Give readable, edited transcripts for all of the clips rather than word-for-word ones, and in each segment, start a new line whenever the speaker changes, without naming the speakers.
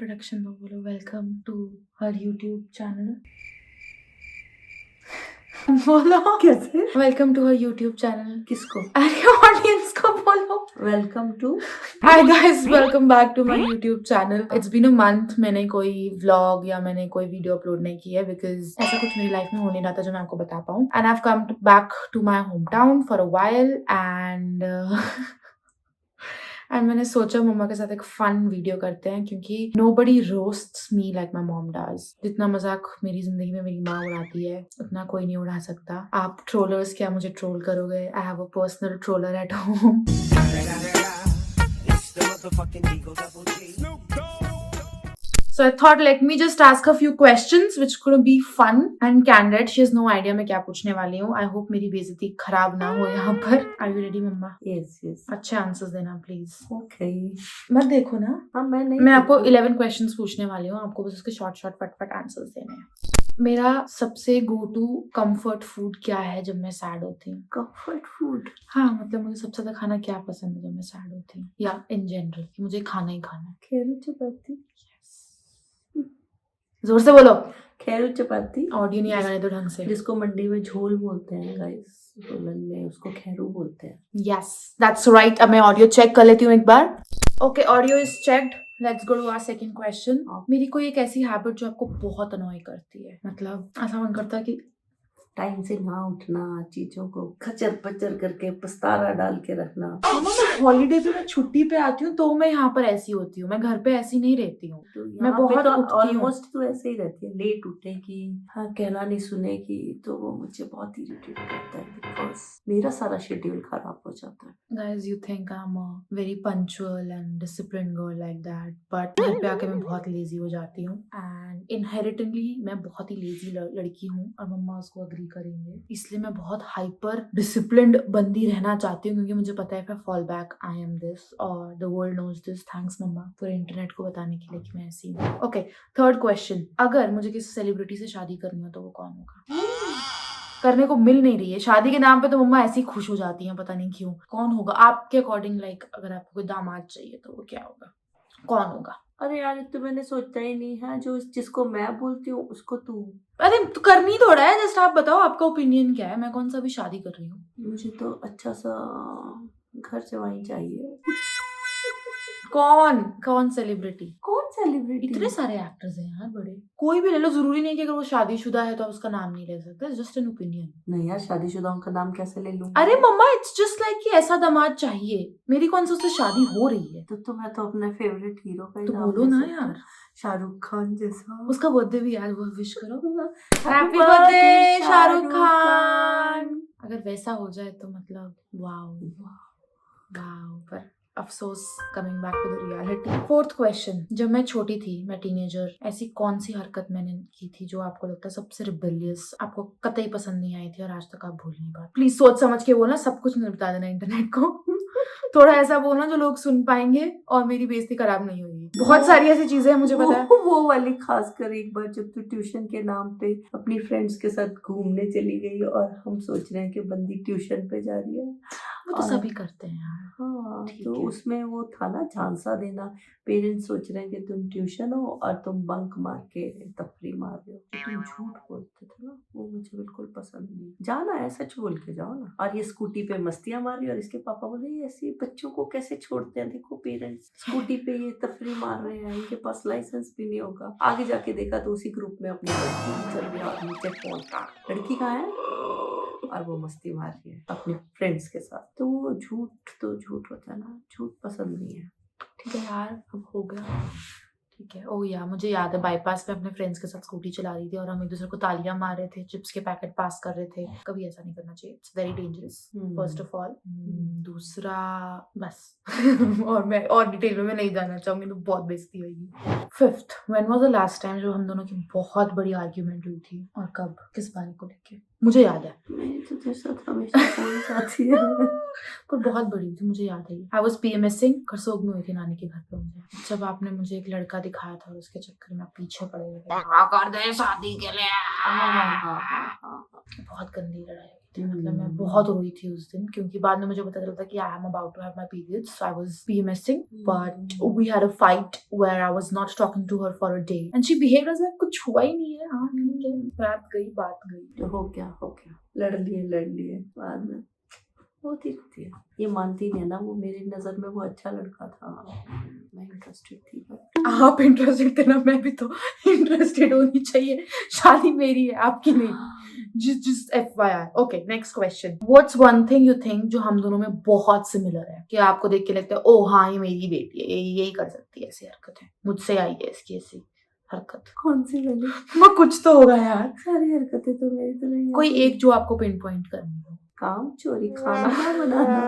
Introduction दो, बोलो welcome to her YouTube channel. बोलो
कैसे?
Welcome to her YouTube channel.
किसको?
अरे ऑडियंस को बोलो
welcome to.
Hi guys, welcome back to my YouTube channel. It's been a month मैंने कोई व्लॉग या मैंने कोई वीडियो अपलोड नहीं की है बिकॉज ऐसा कुछ मेरी लाइफ में हो नहीं रहा था जो मैं आपको बता पाऊँ। And I have come back to my home town for a while and मैंने सोचा मम्मा के साथ एक फन वीडियो करते हैं क्योंकि nobody roasts me like my mom does। जितना मजाक मेरी जिंदगी में मेरी माँ उड़ाती है उतना कोई नहीं उड़ा सकता। आप ट्रोलर्स क्या मुझे ट्रोल करोगे? I have a personal troller at home. So I thought let me just ask a few questions which could be fun and candid. She has no idea मैं क्या पूछने वाली हूँ। I hope मेरी बेइज्जती खराब ना हो यहाँ पर। Are you ready मम्मा?
Yes yes.
अच्छे आंसर्स देना प्लीज।
ओके।
मत देखो ना।
हाँ
मैं आपको 11 क्वेश्चंस पूछने वाली हूँ, आपको बस उसके शॉर्ट फटफट आंसर्स देने हैं। मेरा सबसे गो टू कंफर्ट फूड क्या है जब मैं सैड होती हूँ?
Comfort food?
हाँ, मतलब मुझे सबसे ज्यादा खाना क्या पसंद है जब मैं सैड होती हूँ या इन जनरल कि मुझे खाना ही खाना है?
खैरू चपाती।
जोर से बोलो।
खैरू चपाती।
ऑडियो नहीं आएगा नहीं तो ढंग से।
जिसको मंडी में झोल बोलते हैं गाइस, सोलन में उसको खैरू बोलते हैं।
Yes that's right. अब मैं ऑडियो चेक कर लेती हूँ एक बार। Okay, audio is checked. Let's go to our second question. मेरी कोई एक ऐसी हैबिट जो आपको बहुत अनॉय करती है, मतलब ऐसा मन करता है कि
टाइम से ना उठना, चीजों को खचर पचर करके पस्तारा डाल के रखना।
मम्मा मैं हॉलीडे पे, मैं छुट्टी पे आती हूँ तो मैं यहाँ पर ऐसी होती हूँ, मैं घर पे ऐसी नहीं रहती हूँ।
तो
मैं बहुत
तो
उठती हूँ।
ऑलमोस्ट तो ऐसे ही रहती है, लेट उठेगी, हाँ कहना नहीं सुनेगी, तो वो मुझे बहुत इरिटेट करता है बिकॉज मेरा सारा शेड्यूल खराब हो जाता है।
Guys, you think I'm a very punctual and disciplined girl like that, but घर पे आके मैं बहुत लेजी हो जाती हूँ and inherently मैं बहुत ही लेजी लड़की हूँ और मम्मा उसको अग्री करेंगे। इसलिए मैं बहुत हाइपर डिसिप्लिन्ड बंदी रहना चाहती हूँ क्योंकि मुझे पता है if I fall back I am this और the world knows this। Thanks मम्मा पूरे इंटरनेट को बताने के लिए कि मैं ऐसी हूँ। Okay, third question. अगर मुझे किसी सेलिब्रिटी से शादी करनी हो तो वो कौन होगा? करने को मिल नहीं रही है। शादी के नाम पे तो मम्मा ऐसी खुश हो जाती हैं, पता नहीं क्यों। कौन होगा आपके अकॉर्डिंग? लाइक अगर आपको कोई दामाद चाहिए तो वो क्या होगा, कौन होगा?
अरे यार, तो मैंने सोचा ही नहीं है। जो जिसको मैं बोलती हूँ उसको तू।
अरे तो करनी थोड़ा है, जस्ट आप बताओ आपका ओपिनियन क्या है। मैं कौन सा भी शादी कर रही हूँ।
मुझे तो अच्छा सा घर जवाई चाहिए।
कौन कौन सेलिब्रिटी?
कौन सेलिब्रिटी?
इतने सारे एक्टर्स हैं यार बड़े, कोई भी ले लो। जरूरी नहीं है कि अगर वो शादीशुदा है तो आप उसका नाम नहीं ले सकते। Just an opinion.
नहीं यार, शादीशुदाओं का नाम कैसे ले लूं?
अरे मम्मा इट्स जस्ट लाइक कि ऐसा दामाद चाहिए। मेरी कौन सा उससे शादी हो रही है?
तो मैं तो अपने फेवरेट हीरो का ही
तो
नाम
बोलो
ले
ना
सकती हूँ।
यार।
शाहरुख खान जैसा।
उसका बर्थडे भी यार, वो विश करो।
Happy
birthday Shahrukh Khan. अगर वैसा हो जाए तो मतलब वाओ वाओ। पर अफसोस, coming back to the reality. Fourth question. जब मैं छोटी थी, मैं टीनेजर, ऐसी कौन सी हरकत मैंने की थी जो आपको लगता है सबसे रिबेलियस, आपको कतई पसंद नहीं आई थी और आज तक आप भूल नहीं पाते? प्लीज सोच समझ के बोलना, सब कुछ नहीं बता देना इंटरनेट को। थोड़ा ऐसा बोलना जो लोग सुन पाएंगे और मेरी बेइज्जती खराब नहीं होगी। बहुत सारी ऐसी चीजें हैं मुझे पता है।
वो वाली, खासकर एक बार जब तू ट्यूशन के नाम पे अपनी फ्रेंड्स के साथ घूमने चली गई और हम सोच रहे हैं कि बंदी ट्यूशन पे जा रही है।
वो तो सभी करते हैं यार।
हाँ, तो
है।
उसमें वो था ना झांसा देना। पेरेंट्स सोच रहे हैं कि तुम ट्यूशन हो और तुम बंक मार के तफरी मार रहे हो, तो तुम झूठ बोलते थे ना, वो मुझे बिल्कुल पसंद नहीं। जाना है सच बोल के जाओ ना। और ये स्कूटी पे मस्तियां मारी और इसके पापा बोले ये ऐसे बच्चों को कैसे छोड़ते हैं, देखो पेरेंट्स स्कूटी पे ये तफरी मार रहे हैं, इनके पास लाइसेंस भी नहीं होगा। आगे जाके देखा तो उसी ग्रुप में अपनी लड़की चल रही है और नीचे फोन का लड़की कहाँ है और वो मस्ती मार रही है अपने फ्रेंड्स के साथ। तो वो झूठ होता है ना, झूठ पसंद नहीं है।
ठीक है यार, अब हो गया। ठीक है। ओह यार, मुझे याद है बाईपास पे अपने फ्रेंड्स के साथ स्कूटी चला रही थी और हम एक दूसरे को तालियां मार रहे थे, चिप्स के पैकेट पास कर रहे थे। कभी ऐसा नहीं करना चाहिए, it's very dangerous first of all. दूसरा बस और मैं और डिटेल में मैं नहीं जाना चाहूंगी तो बहुत बेइज्जती होगी। Fifth, when was the last time जो हम दोनों की बहुत बड़ी आर्ग्यूमेंट हुई थी और कब, किस बारे को लेके? मुझे याद है।
मेरी तो तेरे साथ हमेशा फोन जाती है।
पर बहुत बड़ी हुई थी, मुझे याद है। आई वाज पीएमएसिंग, करसोग में हुई थी नानी के घर पे मुझे, जब आपने मुझे एक लड़का दिखाया था और उसके चक्कर में आप पीछे पड़े हुए थे। कर दे शादी के लिए। बहुत गंदी लड़ाई हुई थे। मतलब मैं बहुत रोई थी उस दिन, क्योंकि बाद में मुझे पता चला था कि I am about to have my periods, so I was PMSing, but we had a fight where I was not talking to her for a day and she behaved as like कुछ हुआ ही नहीं है। हाँ ठीक है, बात गई।
तो हो गया, लड़ लिए बाद में होती रहती है। ये मानती नहीं है ना, वो मेरी नजर में वो अच्छा लड़का था, मैं इंटरेस्टेड थी बट
आप इंटरेस्टेड थे ना, मैं भी तो इंटरेस्टेड होनी चाहिए। शादी मेरी है, आपकी नहीं। जिस FYI। Okay, next question. What's one thing you think जो हम दोनों में बहुत सिमिलर है, कि आपको देख के लगता है ओ हाँ ये मेरी बेटी है, यही कर सकती है, ऐसी हरकत है, मुझसे आई है इसकी ऐसी हरकत।
कौन सी वाली?
वो कुछ तो होगा यार,
सारी हरकतें तो मेरी तो नहीं
कोई
आती।
एक जो आपको पिन पॉइंट करनी हो।
काम चोरी, खाना ना बनाना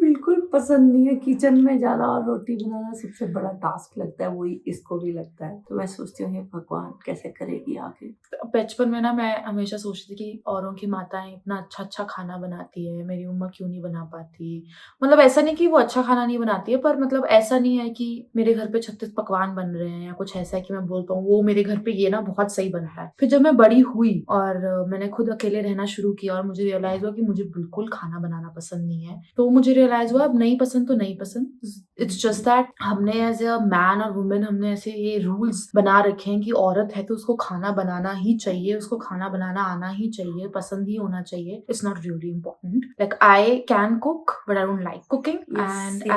बिल्कुल पसंद नहीं है। किचन में जाना और रोटी बनाना सबसे बड़ा टास्क लगता है, वही इसको भी लगता है। तो मैं सोचती हूँ हे भगवान कैसे करेगी आगे।
बचपन में ना मैं हमेशा सोचती थी कि औरों की माताएं इतना अच्छा खाना बनाती है, मेरी मम्मा क्यों नहीं बना पाती। मतलब ऐसा नहीं कि वो अच्छा खाना नहीं बनाती है, पर मतलब ऐसा नहीं है कि मेरे घर पे 36 पकवान बन रहे हैं या कुछ ऐसा है कि मैं बोल पाऊँ वो मेरे घर पे ये ना बहुत सही बनता है। फिर जब मैं बड़ी हुई और मैंने खुद अकेले रहना शुरू किया और मुझे रियलाइज हुआ कि मुझे बिल्कुल खाना बनाना पसंद नहीं है, तो मुझे रियलाइज हुआ अब नहीं पसंद तो नहीं पसंद। इट्स जस्ट दैट हमने एज अ मैन और वुमेन हमने ऐसे ये रूल्स बना रखे हैं कि औरत है तो उसको खाना बनाना ही चाहिए, उसको खाना बनाना आना ही चाहिए, पसंद ही होना चाहिए। It's not really important. Like I can cook but I don't like cooking and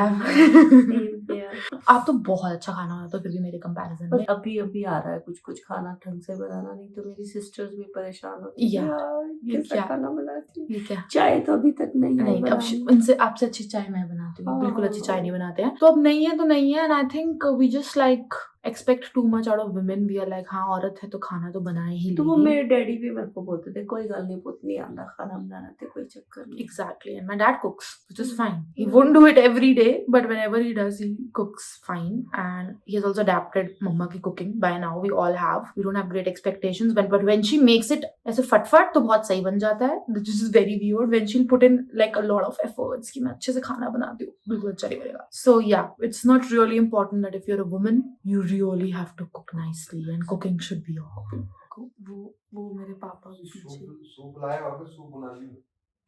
आप तो बहुत अच्छा खाना बनाते हो फिर भी मेरे कंपैरिजन में।
अभी आ रहा है कुछ खाना ढंग से बनाना, नहीं तो मेरी सिस्टर्स भी परेशान होती है यार
ये
कैसा
क्या
खाना बनाती है।
ये क्या
चाय तो अभी तक नहीं
नहीं, अब इनसे आपसे अच्छी चाय मैं बनाती हूँ, बिल्कुल अच्छी चाय नहीं बनाते हैं। तो अब नहीं है तो नहीं है, and I think we just like expect too much out of women. We are like हाँ औरत है तो खाना तो बनाए ही
तो वो
लेगी।
मेरे डैडी भी मेरे को बोलते थे कोई गल नहीं पुत, नहीं आंदा खाना बनाना ते कोई चक्कर नहीं।
Exactly, and my dad cooks, which is fine. He won't do it every day, but whenever he does, he cooks fine. And he has also adapted mama की cooking. By now, we all have. We don't have great expectations, but when she makes it ऐसे फटफट तो बहुत सही बन जाता है. This is very weird. When she'll put in like a lot of efforts कि मैं अच्छे से खाना बनाती हूँ, बिल्कुल अच्छा नहीं बनेगा. So yeah, it's not really important that if you're a woman, you really have to cook nicely, and cooking should be your hobby. वो मेरे पापा सूप लाए और फिर सूप बना लिया।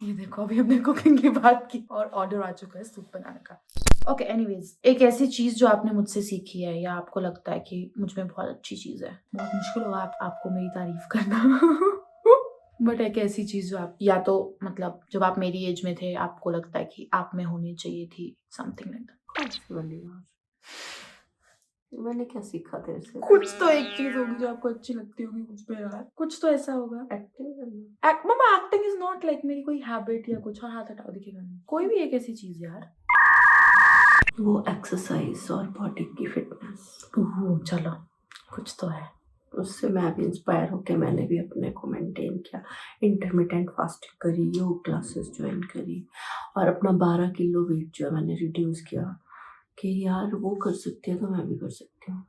ये देखो अभी हमने कुकिंग की बात की और ऑर्डर आ चुका है सूप बनाने का। ओके, एनीवेज, एक ऐसी चीज जो आपने मुझसे सीखी है या आपको लगता है कि मुझ में बहुत अच्छी चीज है। बहुत मुश्किल होगा आपको मेरी तारीफ करना बट एक ऐसी चीज जो आप या तो मतलब जब आप मेरी एज में थे आपको लगता है कि आप में होनी चाहिए थी, समथिंग लाइक दैट।
मैंने क्या सीखा तेरे से?
कुछ तो एक चीज होगी जो आपको अच्छी लगती होगी मुझ पे यार, कुछ तो ऐसा होगा।
एक्टिंग करना।
मम्मा एक्टिंग इज नॉट लाइक मेरी कोई हैबिट या कुछ। हाँ हाथ हटाओ, दिखेगा नहीं। कोई भी एक ऐसी चीज यार।
वो एक्सरसाइज और बॉडी की फिटनेस।
चलो कुछ तो है।
उससे मैं भी इंस्पायर होकर मैंने भी अपने को मेंटेन किया, इंटरमिटेंट फास्टिंग करी, योग क्लासेस ज्वाइन करी और अपना 12 किलो वेट जो है मैंने रिड्यूस किया कि यार वो कर सकती है तो मैं भी कर सकती हूँ।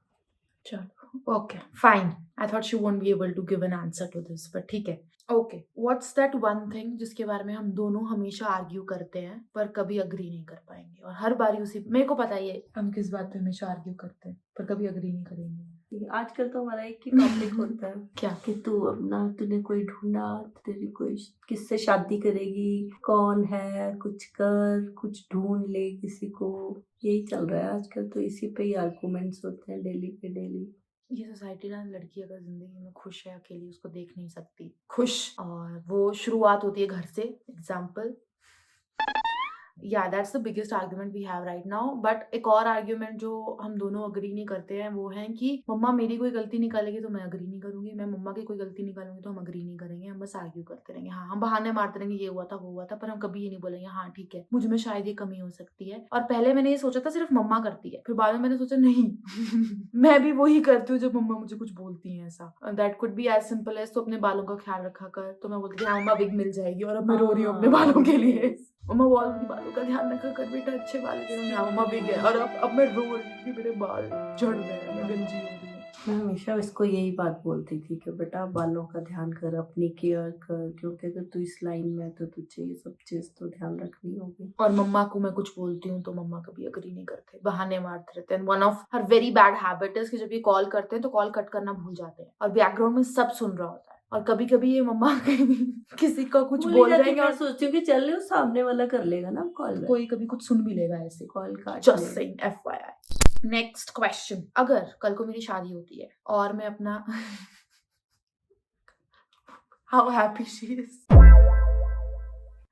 चलो okay fine. I thought she won't be able to give an answer to this, but ठीक है। Okay, what's that one thing जिसके बारे में हम दोनों हमेशा आर्ग्यू करते हैं पर कभी अग्री नहीं कर पाएंगे, और हर बारी उसी मेरे को पता ही है हम किस बात पे हमेशा आर्ग्यू करते हैं पर कभी अग्री नहीं करेंगे।
आजकल तो हमारा एक ही टॉपिक होता है
क्या
कि तू अपना तूने कोई ढूंढा, तेरी कोई किससे शादी करेगी, कौन है, कुछ कर, कुछ ढूंढ ले किसी को। यही चल रहा है आजकल, तो इसी पे ही आर्गुमेंट्स होते हैं डेली के डेली।
ये सोसाइटी ना लड़की अगर जिंदगी में खुश है अकेली उसको देख नहीं सकती खुश, और वो शुरुआत होती है घर से। एग्जाम्पल, या that's the biggest argument we have right now. But एक और आर्ग्यूमेंट जो हम दोनों अग्री नहीं करते हैं वो है कि मम्मा मेरी कोई गलती निकालेगी तो मैं अग्री नहीं करूंगी, मैं मम्मा की कोई गलती निकालूंगी तो हम अग्री नहीं करेंगे। हम बस आर्ग्यू करते रहेंगे, हाँ हम बहाने मारते रहेंगे ये हुआ था वो हुआ था, पर हम कभी ये नहीं बोलेंगे हाँ ठीक है मुझ में शायद ये कमी हो सकती है। और पहले मैंने ये सोचा था सिर्फ मम्मा करती है, फिर बाद में मैंने सोचा नहीं मैं भी वही करती हूँ जब मम्मा मुझे कुछ बोलती है ऐसा। That could be as simple as तो अपने बालों का ख्याल रखा कर, तो मैं बोलती थी हाँ मम्मा विग मिल जाएगी और अब मैं रो रही हूँ अपने बालों के लिए। मम्मा बोलती बालों का ध्यान रखा कर बेटा, अच्छे बाल गिरे। हाँ मम्मा विग है, और अब मैं रो रही हूँ कि मेरे बाल झड़ रहे हैं, मैं गंजी हो रही हूँ।
मैं हमेशा इसको यही बात बोलती थी कि बेटा बालों का ध्यान कर, अपनी केयर कर, क्योंकि अगर तू इस लाइन में है तो तुझे ये सब चीज तो ध्यान रखनी होगी।
और मम्मा को मैं कुछ बोलती हूँ तो मम्मा कभी अग्री नहीं करते, बहाने मारते रहते हैं। One of her very bad habit is कि जब ये कॉल करते हैं तो कॉल कट करना भूल जाते हैं और बैकग्राउंड में सब सुन रहा होता है। और कभी-कभी ये मम्मा किसी को कुछ
बोली
बोल
जाती
जाएंगे
मैं
और
सोचती हूँ कि चल लो सामने वाला कर लेगा ना कॉल बैक,
कोई कभी कुछ सुन भी लेगा ऐसे।
कॉल काट
जस्ट
लेगा।
Saying FYI। नेक्स्ट क्वेश्चन, अगर कल को मेरी शादी होती है और मैं अपना हाउ हैप्पी शी इज।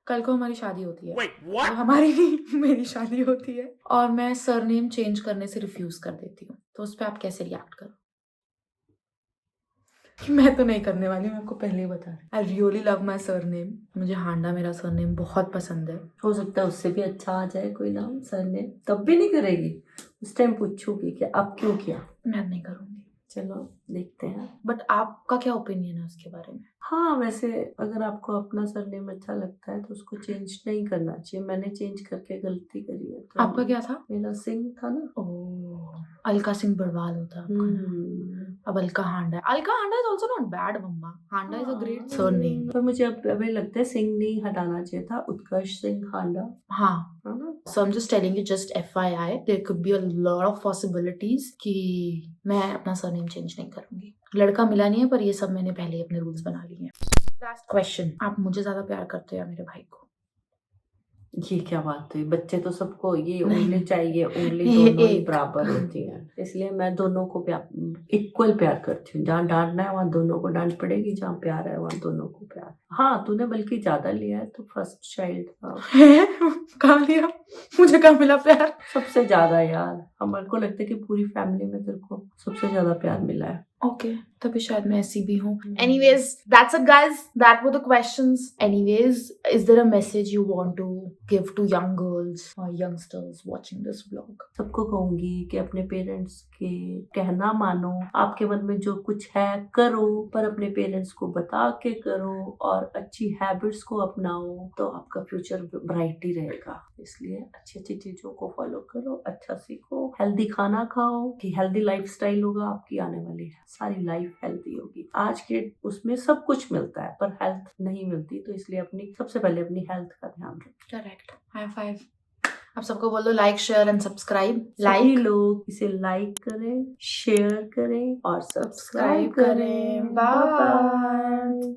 कल को हमारी शादी होती है, तो हमारी नहीं मेरी शादी होती है और मैं सरनेम चेंज करने से रिफ्यूज कर देती हूँ, तो उस पर आप कैसे रिएक्ट करो? मैं तो नहीं करने वाली, मैं आपको पहले ही बता रही। I really love my surname, मुझे हांडा मेरा सरनेम बहुत पसंद है।
हो सकता है उससे भी अच्छा आ जाए कोई नाम सर ने, तब भी नहीं करेगी? उस टाइम पूछूगी कि अब क्यों किया?
मैं नहीं करूँगी।
चलो देखते हैं।
बट आपका क्या ओपिनियन है उसके बारे में?
हाँ वैसे अगर आपको अपना सरनेम अच्छा लगता है तो उसको चेंज नहीं करना चाहिए। मैंने चेंज करके गलती करी है। तो
आपका क्या था?
मेरा सिंह था ना।
ओह, अलका सिंह बड़वाल होता है आपका ना? अब अलका हांडा है। Alka Handa is also not bad mama. Handa is a great surname.
पर मुझे अब अभी लगता है सिंह नहीं हटाना चाहिए था, उत्कर्ष सिंह हांडा,
हाँ।
है ना?
So I'm just telling you, just FYI, there could be a lot of possibilities कि मैं अपना सरनेम चेंज नहीं करूंगी। लड़का मिला नहीं है, पर ये सब मैंने पहले ही अपने रूल्स बना लिए हैं। लास्ट क्वेश्चन, आप मुझे ज्यादा प्यार करते हो या मेरे भाई को?
ये क्या बात हुई? बच्चे तो सबको ये
नहीं।
उंगली चाहिए, उंगली
ये
दोनों ही
एक।
बराबर होती हैं, इसलिए मैं दोनों को इक्वल प्यार करती हूँ। जहाँ डांटना है वहाँ दोनों को डांट पड़ेगी, जहाँ प्यार है वहाँ दोनों को प्यार। हाँ तूने बल्कि ज्यादा लिया है, तो फर्स्ट चाइल्ड था।
कहाँ लिया? मुझे कहाँ मिला प्यार?
सबसे ज्यादा यार, हमारे को लगता है कि पूरी फैमिली में तेरे को सबसे ज्यादा प्यार मिला है।
ओके, तभी शायद मैं ऐसी भी हूँ। Anyways, that's it guys. That were the questions. Anyways, is there a message you want to give to young girls or youngsters watching this vlog?
सबको कहूंगी कि अपने पेरेंट्स के कहना मानो, आपके मन में जो कुछ है करो, पर अपने पेरेंट्स को बता के करो और अच्छी हैबिट्स को अपनाओ, तो आपका फ्यूचर ब्राइट ही रहेगा। इसलिए अच्छी अच्छी चीजों को फॉलो करो, अच्छा सीखो, हेल्दी खाना खाओ, कि हेल्दी लाइफस्टाइल होगा आपकी आने वाली सारी लाइफ हेल्दी होगी। आज के उसमें सब कुछ मिलता है पर हेल्थ नहीं मिलती, तो इसलिए अपनी सबसे पहले अपनी हेल्थ का ध्यान रखो।
करेक्ट। High five. आप सबको बोल दो लाइक शेयर एंड सब्सक्राइब।
सभी लोग इसे लाइक करें, शेयर करें और सब्सक्राइब करें।
बाय।
बाय।